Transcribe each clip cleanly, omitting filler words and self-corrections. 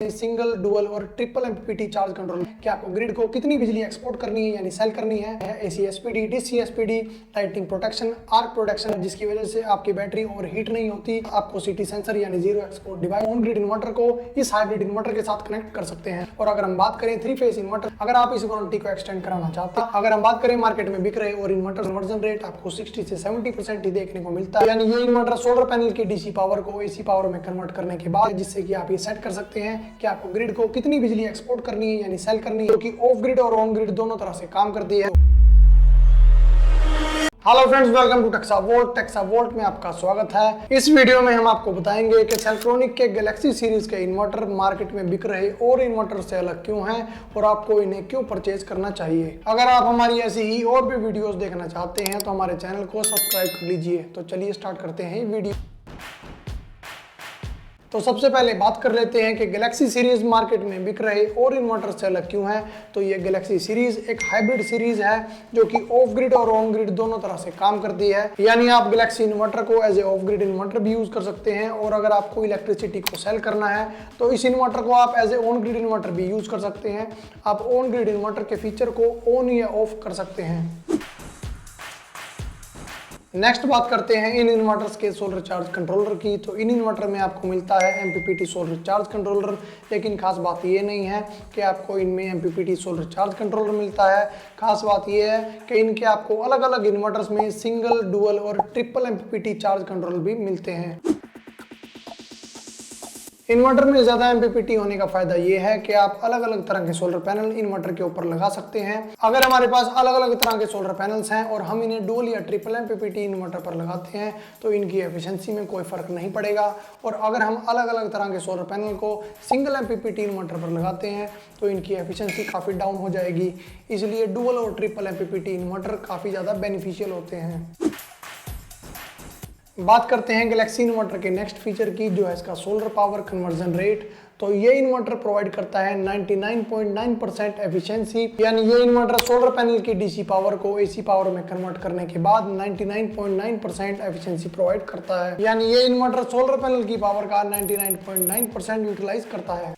Single, dual और triple MPPT charge control कि आपको ग्रिड को कितनी बिजली एक्सपोर्ट करनी है यानी सेल करनी है। AC SPD, DC SPD, lighting protection, arc protection, जिसकी वजह से आपकी बैटरी ओवर हीट नहीं होती। आपको सिटी सेंसर यानी zero export device on grid inverter को इस हाइब्रिड इन्वर्टर के साथ कनेक्ट कर सकते हैं। और अगर हम बात करें 3 फेज इन्वर्टर, अगर आप इस वारंटी को एक्सटेंड कराना चाहते हैं, अगर हम बात करें मार्केट में बिक रहे और इन्वर्टर कन्वर्जन रेट आपको 60 से 70% ही देखने को मिलता है। यानी ये इन्वर्टर सोलर पैनल की डीसी पावर को एसी पावर में कन्वर्ट करने के बाद, जिससे कि आप ये सेट कर सकते हैं कि आपको ग्रिड को कितनी बिजली एक्सपोर्ट करनी है यानी सेल करनी है, जो कि ऑफ ग्रिड और ऑन ग्रिड दोनों तरह से काम करती है। Hello friends, welcome to Texa Volt में आपका स्वागत है। इस वीडियो में हम आपको बताएंगे कि सेल्ट्रॉनिक के गैलेक्सी सीरीज के इन्वर्टर मार्केट में बिक रहे और इन्वर्टर से अलग क्यों हैं और आपको इन्हें क्यों परचेज करना चाहिए। अगर आप हमारी ऐसी ही और भी वीडियोस देखना चाहते हैं तो हमारे चैनल को सब्सक्राइब कर लीजिए। तो चलिए स्टार्ट करते हैं वीडियो। तो सबसे पहले बात कर लेते हैं कि गैलेक्सी सीरीज मार्केट में बिक रहे और इन्वर्टर से अलग क्यों है। तो ये गैलेक्सी सीरीज एक हाइब्रिड सीरीज है जो कि ऑफ ग्रिड और ऑन ग्रिड दोनों तरह से काम करती है। यानी आप गैलेक्सी इन्वर्टर को as a off grid inverter भी यूज कर सकते हैं, और अगर आपको इलेक्ट्रिसिटी को सेल करना है तो इस इन्वर्टर को आप as a on grid inverter भी यूज कर सकते हैं। आप ऑन ग्रिड इन्वर्टर के फीचर को ऑन या ऑफ कर सकते हैं। नेक्स्ट बात करते हैं इन इन्वर्टर्स के सोलर चार्ज कंट्रोलर की। तो इन इन्वर्टर में आपको मिलता है एमपीपीटी सोलर चार्ज कंट्रोलर, लेकिन खास बात ये नहीं है कि आपको इनमें एमपीपीटी सोलर चार्ज कंट्रोलर मिलता है। खास बात ये है कि इनके आपको अलग अलग इन्वर्टर्स में सिंगल, डुअल और ट्रिपल एमपीपीटी चार्ज कंट्रोलर भी मिलते हैं। इन्वर्टर में ज़्यादा एमपीपीटी होने का फायदा ये है कि आप अलग अलग तरह के सोलर पैनल इन्वर्टर के ऊपर लगा सकते हैं। अगर हमारे पास अलग अलग तरह के सोलर पैनल्स हैं और हम इन्हें डुअल या ट्रिपल एमपीपीटी इन्वर्टर पर लगाते हैं तो इनकी एफिशिएंसी में कोई फर्क नहीं पड़ेगा। और अगर हम अलग अलग तरह के सोलर पैनल को सिंगल एमपीपीटी इन्वर्टर पर लगाते हैं तो इनकी एफिशिएंसी काफ़ी डाउन हो जाएगी। इसलिए डुअल और ट्रिपल एमपीपीटी इन्वर्टर काफ़ी ज़्यादा बेनिफिशियल होते हैं। बात करते हैं गैलेक्सी इन्वर्टर के नेक्स्ट फीचर की, जो है इसका सोलर पावर कन्वर्जन रेट। तो ये इन्वर्टर प्रोवाइड करता है 99.9% एफिशिएंसी। यानी ये इन्वर्टर सोलर पैनल की डीसी पावर को एसी पावर में कन्वर्ट करने के बाद 99.9% एफिशिएंसी प्रोवाइड करता है। यानी ये इन्वर्टर सोलर पैनल की पावर का 99.9% यूटिलाइज करता है।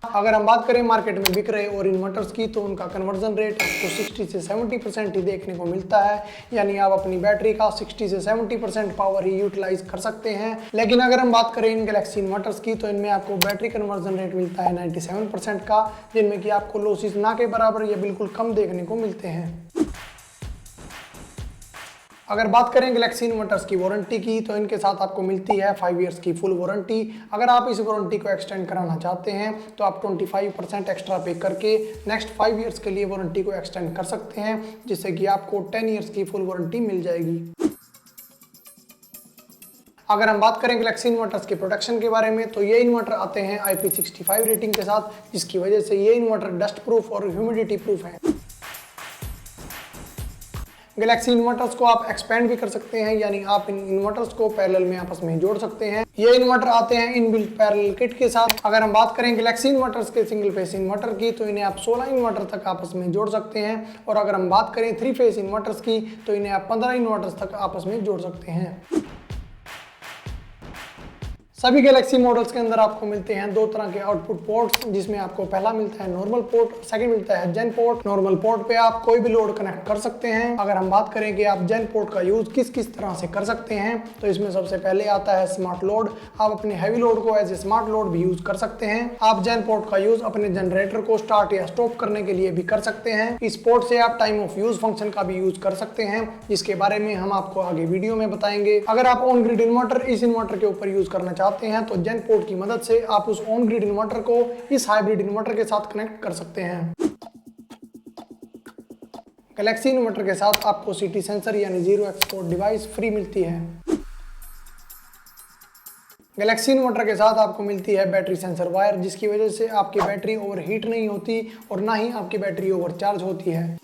अगर हम बात करें मार्केट में बिक रहे और इन्वर्टर्स की, तो उनका कन्वर्जन रेट आपको 60 से 70% ही देखने को मिलता है। यानी आप अपनी बैटरी का 60 से 70% पावर ही यूटिलाइज कर सकते हैं। लेकिन अगर हम बात करें इन गैलेक्सी इन्वर्टर्स की, तो इनमें आपको बैटरी कन्वर्जन रेट मिलता है 97% का, जिनमें कि आपको लॉसेस ना के बराबर या बिल्कुल कम देखने को मिलते हैं। अगर बात करें गैलेक्सी इन्वर्टर्स की वारंटी की, तो इनके साथ आपको मिलती है 5 इयर्स की फुल वारंटी। अगर आप इस वारंटी को एक्सटेंड कराना चाहते हैं तो आप 25% एक्स्ट्रा पे करके नेक्स्ट 5 इयर्स के लिए वारंटी को एक्सटेंड कर सकते हैं, जिससे कि आपको 10 इयर्स की फुल वारंटी मिल जाएगी। अगर हम बात करें गैलेक्सी इन्वर्टर्स के प्रोटेक्शन के बारे में, तो ये इन्वर्टर आते हैं IP65 रेटिंग के साथ, जिसकी वजह से ये इन्वर्टर डस्ट प्रूफ और ह्यूमिडिटी प्रूफ है। गैलेक्सी इन्वर्टर्स को आप एक्सपेंड भी कर सकते हैं, यानी आप इन इन्वर्टर्स को पैरेलल में आपस में जोड़ सकते हैं। ये इन्वर्टर आते हैं इनबिल्ट पैरेलल किट के साथ। अगर हम बात करें गैलेक्सी इन्वर्टर्स के सिंगल फेस इन्वर्टर की, तो इन्हें आप 16 इन्वर्टर तक आपस में जोड़ सकते हैं। और अगर हम बात करें 3 फेस इन्वर्टर्स की, तो इन्हें आप 15 इन्वर्टर्स तक आपस में जोड़ सकते हैं। सभी गैलेक्सी मॉडल्स के अंदर आपको मिलते हैं 2 तरह के आउटपुट पोर्ट्स, जिसमें आपको पहला मिलता है नॉर्मल पोर्ट, सेकंड मिलता है जेन पोर्ट। नॉर्मल पोर्ट पे आप कोई भी लोड कनेक्ट कर सकते हैं। अगर हम बात करें कि आप जेन पोर्ट का यूज किस किस तरह से कर सकते हैं, तो इसमें सबसे पहले आता है स्मार्ट लोड। आप अपने हैवी लोड को एज ए स्मार्ट लोड भी यूज कर सकते हैं। आप जेन पोर्ट का यूज अपने जनरेटर को स्टार्ट या स्टॉप करने के लिए भी कर सकते हैं। इस पोर्ट से आप टाइम ऑफ यूज फंक्शन का भी यूज कर सकते हैं, जिसके बारे में हम आपको आगे वीडियो में बताएंगे। अगर आप ऑन ग्रिड इन्वर्टर इस इन्वर्टर के ऊपर यूज करना चाहते हैं तो जेन पोर्ट की मदद से आप उस ऑन ग्रिड इन्वर्टर को इस हाइब्रिड इन्वर्टर के साथ कनेक्ट कर सकते हैं। गैलेक्सी इन्वर्टर के साथ आपको सिटी सेंसर यानी जीरो एक्सपोर्ट डिवाइस फ्री मिलती है। गैलेक्सी इन्वर्टर के साथ आपको मिलती है बैटरी सेंसर वायर, जिसकी वजह से आपकी बैटरी ओवर हीट नहीं होती और ना ही आपकी बैटरी ओवर चार्ज होती है।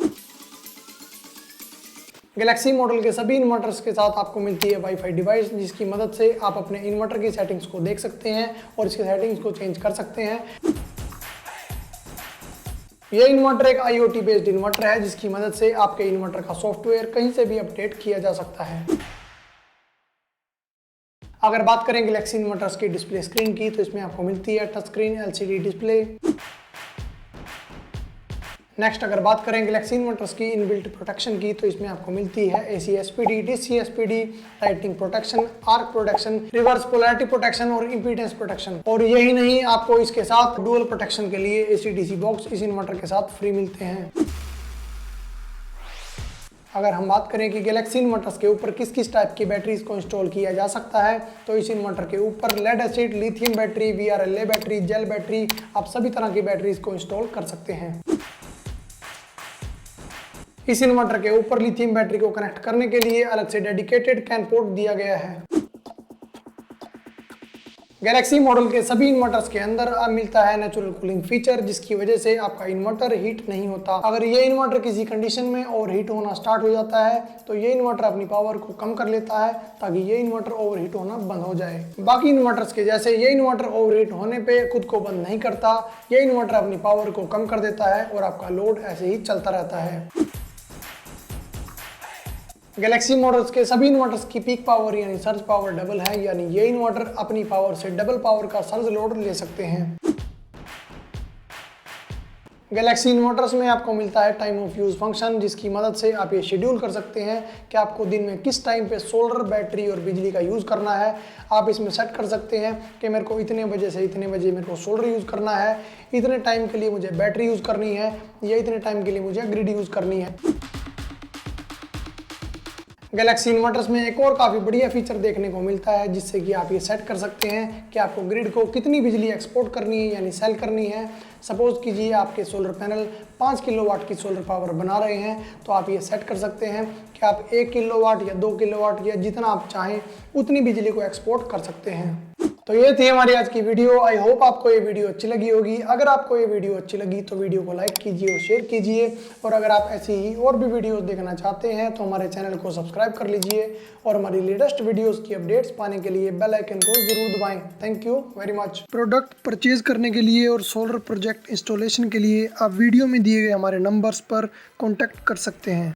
गैलेक्सी मॉडल के सभी इन्वर्टर्स के साथ आपको मिलती है वाईफाई डिवाइस, जिसकी मदद से आप अपने इन्वर्टर की सेटिंग्स को देख सकते हैं और इसकी सेटिंग्स को चेंज कर सकते हैं। यह इन्वर्टर एक IoT बेस्ड इन्वर्टर है, जिसकी मदद से आपके इन्वर्टर का सॉफ्टवेयर कहीं से भी अपडेट किया जा सकता है। अगर बात करें गैलेक्सी इन्वर्टर्स की डिस्प्ले स्क्रीन की, तो इसमें आपको मिलती है touch screen LCD display. Next अगर बात करें गैलेक्सी इन्वर्टर्स की इनबिल्ट प्रोटेक्शन की, तो इसमें आपको मिलती है AC SPD, DC SPD, lighting protection, arc protection, reverse polarity protection और इंपीडेंस प्रोटेक्शन। और यही नहीं, आपको इसके साथ डुअल प्रोटेक्शन के लिए AC/DC बॉक्स इस इन्वर्टर के साथ फ्री मिलते हैं। अगर हम बात करें कि गैलेक्सी इन्वर्टर्स के ऊपर किस किस टाइप की बैटरीज को इंस्टॉल किया जा सकता है, तो इस इन्वर्टर के ऊपर lead acid, lithium battery, VRLA battery, gel battery, आप सभी तरह की बैटरीज को इंस्टॉल कर सकते हैं। इस इन्वर्टर के ऊपर लिथियम बैटरी को कनेक्ट करने के लिए अलग से डेडिकेटेड कैन पोर्ट दिया गया है। गैलेक्सी मॉडल के सभी इन्वर्टर्स के अंदर अब मिलता है नेचुरल कूलिंग फीचर, जिसकी वजह से आपका इन्वर्टर हीट नहीं होता। अगर ये इन्वर्टर किसी कंडीशन में ओवर हीट होना स्टार्ट हो जाता है, तो ये इन्वर्टर अपनी पावर को कम कर लेता है ताकि ये इन्वर्टर ओवर हीट होना बंद हो जाए। बाकी इन्वर्टर्स के जैसे ये इन्वर्टर ओवर हीट होने पे खुद को बंद नहीं करता, ये इन्वर्टर अपनी पावर को कम कर देता है और आपका लोड ऐसे ही चलता रहता है। गैलेक्सी मॉडल्स के सभी इन्वर्टर्स की पीक पावर यानी सर्ज पावर डबल है, यानी ये इन्वर्टर अपनी पावर से डबल पावर का सर्ज लोड ले सकते हैं। गैलेक्सी इन्वर्टर्स में आपको मिलता है टाइम ऑफ यूज फंक्शन, जिसकी मदद से आप ये शेड्यूल कर सकते हैं कि आपको दिन में किस टाइम पे सोलर, बैटरी और बिजली का यूज़ करना है। आप इसमें सेट कर सकते हैं कि मेरे को इतने बजे से इतने बजे मेरे को सोलर यूज़ करना है, इतने टाइम के लिए मुझे बैटरी यूज़ करनी है, या इतने टाइम के लिए मुझे ग्रिड यूज़ करनी है। गैलेक्सी इन्वर्टर्स में एक और काफ़ी बढ़िया फीचर देखने को मिलता है, जिससे कि आप ये सेट कर सकते हैं कि आपको ग्रिड को कितनी बिजली एक्सपोर्ट करनी है यानी सेल करनी है। सपोज कीजिए आपके सोलर पैनल 5 किलोवाट की सोलर पावर बना रहे हैं, तो आप ये सेट कर सकते हैं कि आप 1 किलोवाट या 2 किलोवाट या जितना आप चाहें उतनी बिजली को एक्सपोर्ट कर सकते हैं। तो ये थी हमारी आज की वीडियो। आई होप आपको ये वीडियो अच्छी लगी होगी। अगर आपको ये वीडियो अच्छी लगी तो वीडियो को लाइक कीजिए और शेयर कीजिए, और अगर आप ऐसी ही और भी वीडियोस देखना चाहते हैं तो हमारे चैनल को सब्सक्राइब कर लीजिए, और हमारी लेटेस्ट वीडियोस की अपडेट्स पाने के लिए बेल आइकन को जरूर दबाएं। Thank you very much. Product purchase करने के लिए और सोलर प्रोजेक्ट इंस्टॉलेशन के लिए आप वीडियो में दिए गए हमारे नंबर्स पर कॉन्टैक्ट कर सकते हैं।